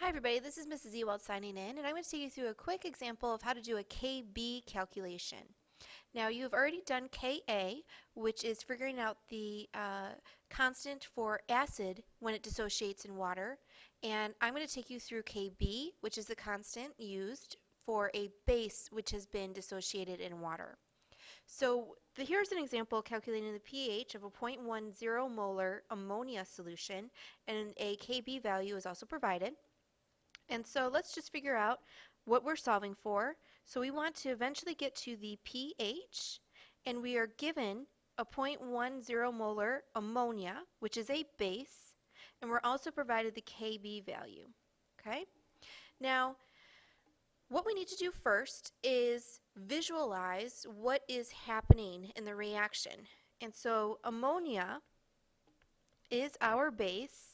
Hi everybody, this is Mrs. Ewald signing in, and I'm going to take you through a quick example of how to do a KB calculation. Now you've already done Ka, which is figuring out the constant for acid when it dissociates in water, and I'm going to take you through Kb, which is the constant used for a base which has been dissociated in water. So here's an example calculating the pH of a 0.10 molar ammonia solution, and a Kb value is also provided. And so let's just figure out what we're solving for. So we want to eventually get to the pH, and we are given a 0.10 molar ammonia, which is a base, and we're also provided the Kb value. Okay? Now, what we need to do first is visualize what is happening in the reaction. And so ammonia is our base,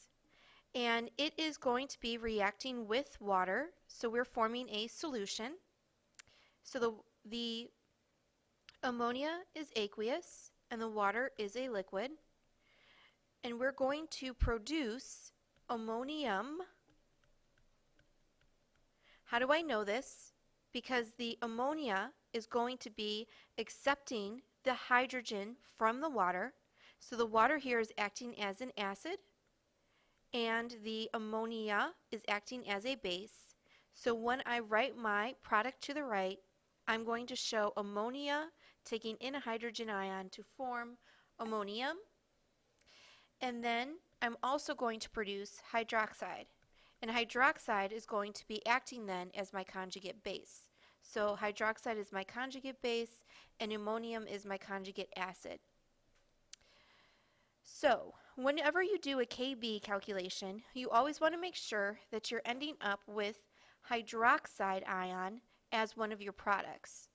and it is going to be reacting with water, so we're forming a solution. So the ammonia is aqueous and the water is a liquid, and we're going to produce ammonium. How do I know this? Because the ammonia is going to be accepting the hydrogen from the water, so the water here is acting as an acid, and the ammonia is acting as a base. So when I write my product to the right, I'm going to show ammonia taking in a hydrogen ion to form ammonium, and then I'm also going to produce hydroxide, and hydroxide is going to be acting then as my conjugate base. So hydroxide is my conjugate base and ammonium is my conjugate acid. So whenever you do a Kb calculation, you always want to make sure that you're ending up with hydroxide ion as one of your products.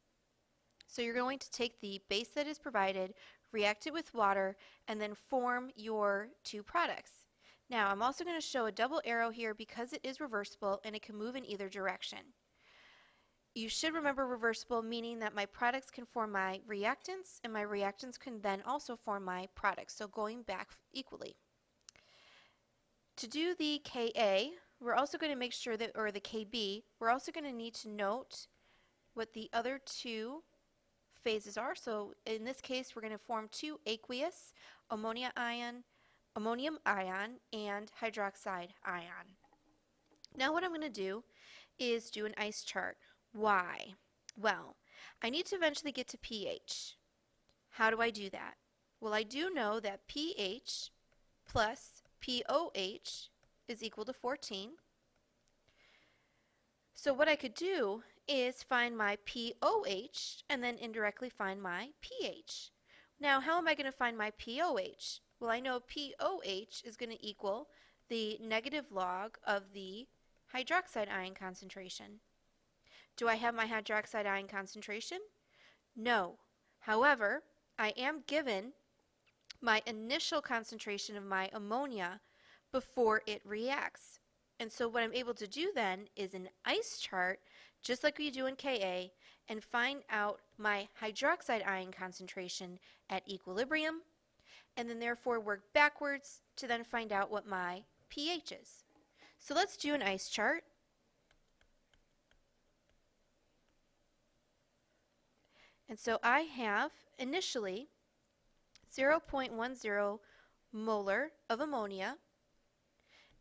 So you're going to take the base that is provided, react it with water, and then form your two products. Now I'm also going to show a double arrow here because it is reversible and it can move in either direction. You should remember reversible, meaning that my products can form my reactants, and my reactants can then also form my products, so going back equally. To do the Ka, we're also going to make sure that, or the Kb, we're also going to need to note what the other two phases are. So in this case, we're going to form two aqueous, ammonium ion, and hydroxide ion. Now what I'm going to do is do an ice chart. Why? Well, I need to eventually get to pH. How do I do that? Well, I do know that pH plus POH is equal to 14. So what I could do is find my POH and then indirectly find my pH. Now, how am I going to find my POH? Well, I know POH is going to equal the negative log of the hydroxide ion concentration. Do I have my hydroxide ion concentration? No. However, I am given my initial concentration of my ammonia before it reacts. And so what I'm able to do then is an ice chart, just like we do in Ka, and find out my hydroxide ion concentration at equilibrium, and then therefore work backwards to then find out what my pH is. So let's do an ice chart. And so I have initially 0.10 molar of ammonia,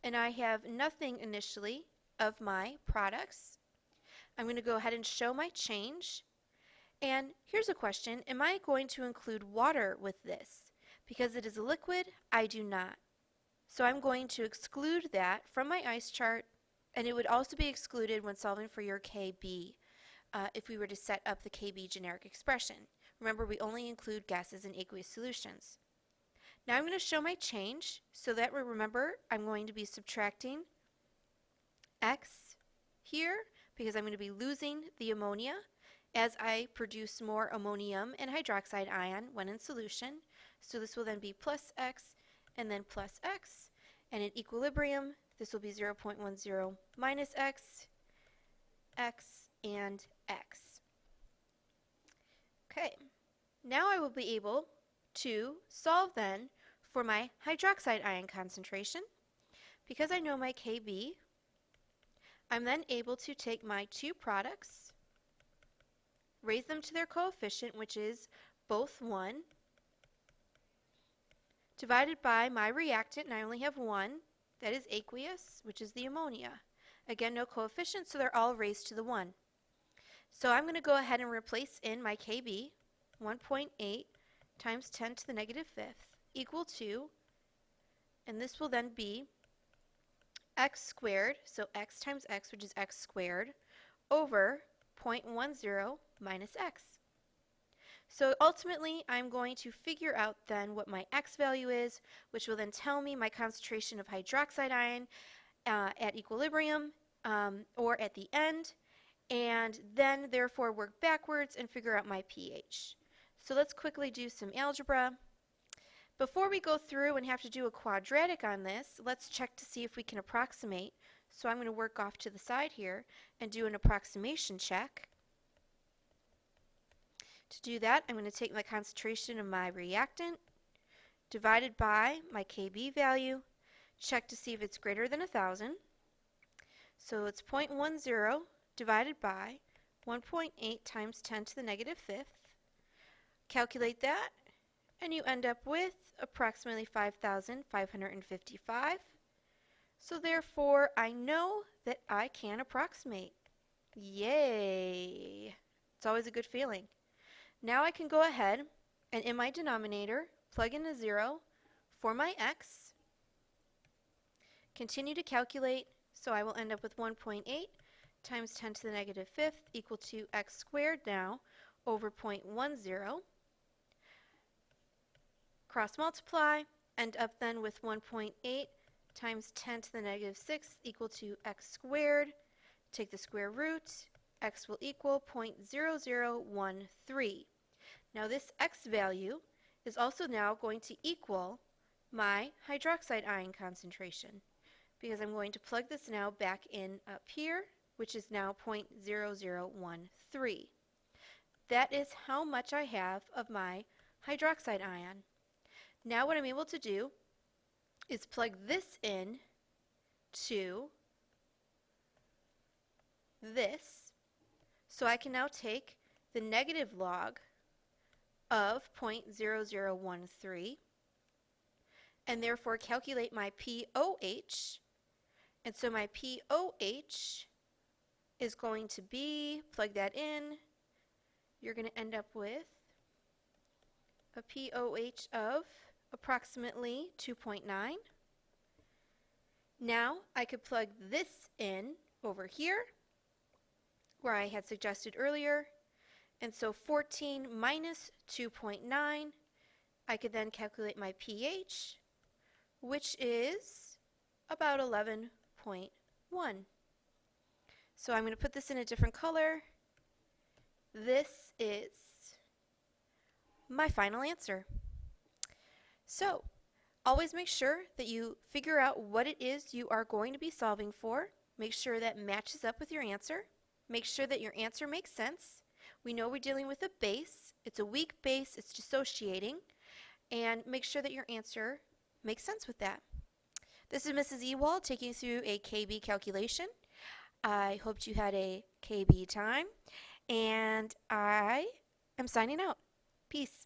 and I have nothing initially of my products. I'm going to go ahead and show my change. And here's a question: am I going to include water with this? Because it is a liquid, I do not. So I'm going to exclude that from my ice chart, and it would also be excluded when solving for your Kb. If we were to set up the Kb generic expression. Remember, we only include gases in aqueous solutions. Now I'm going to show my change so that we remember I'm going to be subtracting X here because I'm going to be losing the ammonia as I produce more ammonium and hydroxide ion when in solution. So this will then be plus X and then plus X, and in equilibrium this will be 0.10 minus X, X, and X. Okay, now I will be able to solve then for my hydroxide ion concentration. Because I know my Kb, I'm then able to take my two products, raise them to their coefficient, which is both 1, divided by my reactant, and I only have one, that is aqueous, which is the ammonia. Again, no coefficient, so they're all raised to the 1. So I'm going to go ahead and replace in my Kb, 1.8 times 10 to the negative fifth equal to, and this will then be x squared, so x times x, which is x squared, over 0.10 minus x. So ultimately, I'm going to figure out then what my x value is, which will then tell me my concentration of hydroxide ion at equilibrium or at the end, and then therefore work backwards and figure out my pH. So let's quickly do some algebra. Before we go through and have to do a quadratic on this, let's check to see if we can approximate. So I'm going to work off to the side here and do an approximation check. To do that, I'm going to take my concentration of my reactant divided by my Kb value, check to see if it's greater than 1,000. So it's 0.10 divided by 1.8 times 10 to the negative fifth. Calculate that, and you end up with approximately 5,555. So therefore, I know that I can approximate. Yay! It's always a good feeling. Now I can go ahead and in my denominator, plug in a 0 for my x, continue to calculate, so I will end up with 1.8 times 10 to the negative fifth equal to x squared now over 0.10. Cross multiply, end up then with 1.8 times 10 to the negative sixth equal to x squared. Take the square root, x will equal 0.0013. Now this x value is also now going to equal my hydroxide ion concentration, because I'm going to plug this now back in up here, which is now 0.0013. That is how much I have of my hydroxide ion. Now what I'm able to do is plug this in to this, so I can now take the negative log of 0.0013 and therefore calculate my pOH. And so my pOH is going to be, plug that in, you're going to end up with a pOH of approximately 2.9. Now I could plug this in over here where I had suggested earlier, and so 14 minus 2.9, I could then calculate my pH, which is about 11.1. So I'm going to put this in a different color. This is my final answer. So always make sure that you figure out what it is you are going to be solving for. Make sure that matches up with your answer. Make sure that your answer makes sense. We know we're dealing with a base. It's a weak base. It's dissociating. And make sure that your answer makes sense with that. This is Mrs. Ewald taking you through a Kb calculation. I hoped you had a Kb time. And I am signing out. Peace.